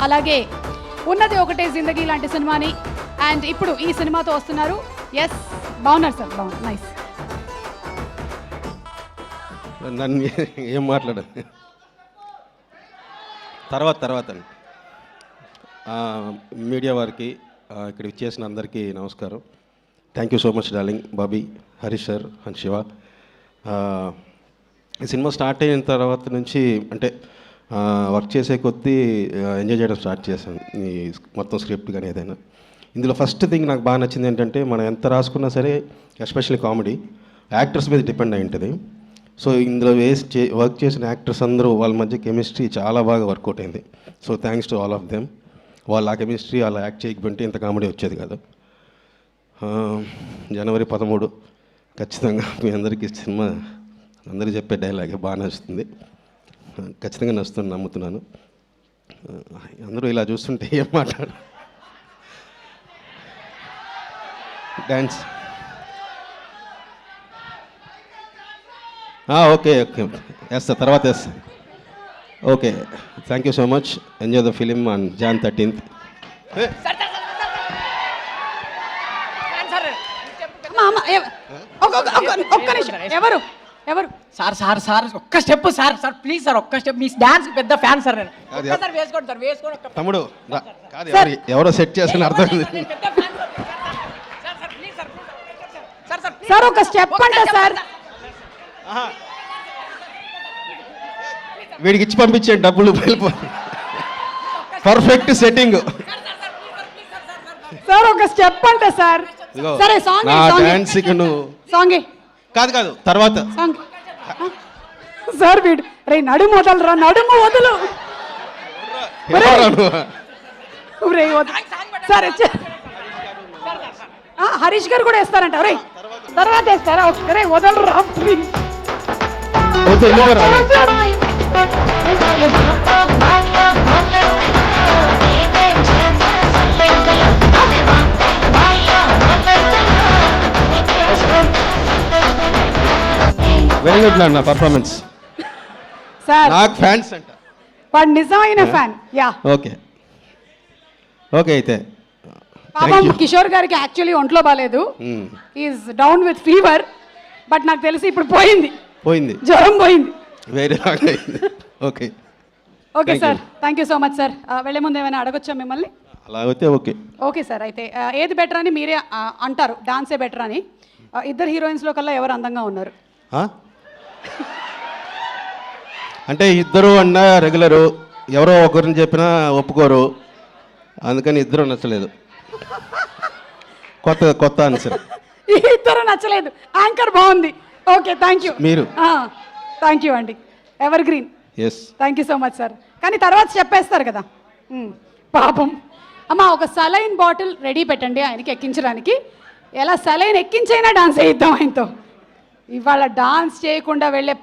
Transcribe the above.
అలాగే ఉన్నది ఒకటే జిందగీ లాంటి సినిమాని అండ్ ఇప్పుడు ఈ సినిమాతో వస్తున్నారు. ఎస్ బాగున్నారు సార్, బాగున్నారు, నైస్. నన్ను ఏం మాట్లాడాలి తర్వాత మీడియా వారికి ఇక్కడ ఇచ్చేసిన అందరికీ నమస్కారం. Thank you so much darling, Bobby, Harish sir and Shiva. ఈ సినిమా స్టార్ట్ అయిన తర్వాత నుంచి అంటే వర్క్ చేసే కొద్దీ ఎంజాయ్ చేయడం స్టార్ట్ చేశాను. ఈ మొత్తం స్క్రిప్ట్ కానీ ఏదైనా. ఇందులో ఫస్ట్ థింగ్ నాకు బాగా నచ్చింది ఏంటంటే మనం ఎంత రాసుకున్నా సరే ఎస్పెషల్లీ కామెడీ యాక్టర్స్ మీద డిపెండ్ అయి ఉంటుంది. సో ఇందులో వర్క్ చేసిన యాక్టర్స్ అందరూ వాళ్ళ మధ్య కెమిస్ట్రీ చాలా బాగా వర్కౌట్ అయింది. So thanks to all of them. వాళ్ళ ఆ కెమిస్ట్రీ అలా యాక్ట్ చేయకపోతే ఇంత కామెడీ వచ్చేది కాదు. జనవరి 13 ఖచ్చితంగా మీ అందరికీ సినిమా అందరికీ చెప్పే డైలాగే బాగా నచ్చుతుంది. ఖచ్చితంగా నచ్చుతుంది నమ్ముతున్నాను. అందరూ ఇలా చూస్తుంటే ఏం మాట్లాడు డ్యాన్స్ ఓకే వేస్తా, తర్వాత వేస్తా. Okay, thank you so much. Enjoy the film on Jan 13th. ఒక్క నిమిషం, ఎవరు ఎవరు సార్ సార్ సార్ ఒక్క step sir sir please sir ఒక్క స్టెప్. మీ డాన్స్ పెద్ద ఫ్యాన్ సార్ నేను. ఒక్కసారి వేసుకోండి సార్, వేసుకోండి. తమ్ముడు కాదు, ఎవరో సెట్ చేసిన అర్థం. సార్ ఒక స్టెప్ అంటే సార్ వీడికి ఇచ్చి పంపించే డబ్బులు వెళ్ళిపో. పర్ఫెక్ట్ సెట్టింగ్ సార్, ఒక స్టెప్ అంటే సార్. సరే సాంగ్ సాంగ్ కాదు తర్వాత సాంగ్. సార్ వీడు రే నడుము వదలరా, నడుము వదులు. సరే హరీష్ గారు కూడా వేస్తారంట. రే తర్వాత వేస్తారా? రే వదలరా ప్లీజ్. వెరీ గుడ్ నా పర్ఫార్మెన్స్. సార్ నాకు ఫ్యాన్స్ అంట, వాడు నిజమైన ఫ్యాన్. యా ఓకే అయితే పాపం కిషోర్ గారికి యాక్చువల్లీ ఒంట్లో బాగాలేదు, is down with fever. But నాకు తెలిసి ఇప్పుడు పోయింది, జ్వరం పోయింది. వేరే okay okay sir, thank you so much sir. వెళ్ళే ముందు ఏమైనా అడగొచ్చా మిమ్మల్ని? అలాగైతే ఓకే. ఓకే సార్, అయితే ఏది బెటర్ అని మీరే అంటారు? డాన్సే బెటర్ అని. ఇద్దరు హీరోయిన్స్లో కల్లా ఎవరు అందంగా ఉన్నారు? అంటే ఇద్దరు అన్నా రెగ్యులరు, ఎవరో ఒకరిని చెప్పినా ఒప్పుకోరు, అందుకని ఇద్దరు నచ్చలేదు. కొత్త ఆన్సర్. ఇద్దరు నచ్చలేదు, యాంకర్ బాగుంది. Okay thank you. మీరు థ్యాంక్ యూ అండి, evergreen. Yes thank you so much sir. కానీ తర్వాత చెప్పేస్తారు కదా పాపం. అమ్మ ఒక సలైన్ బాటిల్ రెడీ పెట్టండి ఆయనకి ఎక్కించడానికి. ఎలా సలైన్ ఎక్కించైనా డాన్స్ వేయిద్దాం ఆయనతో. ఇవాళ డాన్స్ చేయకుండా వెళ్ళే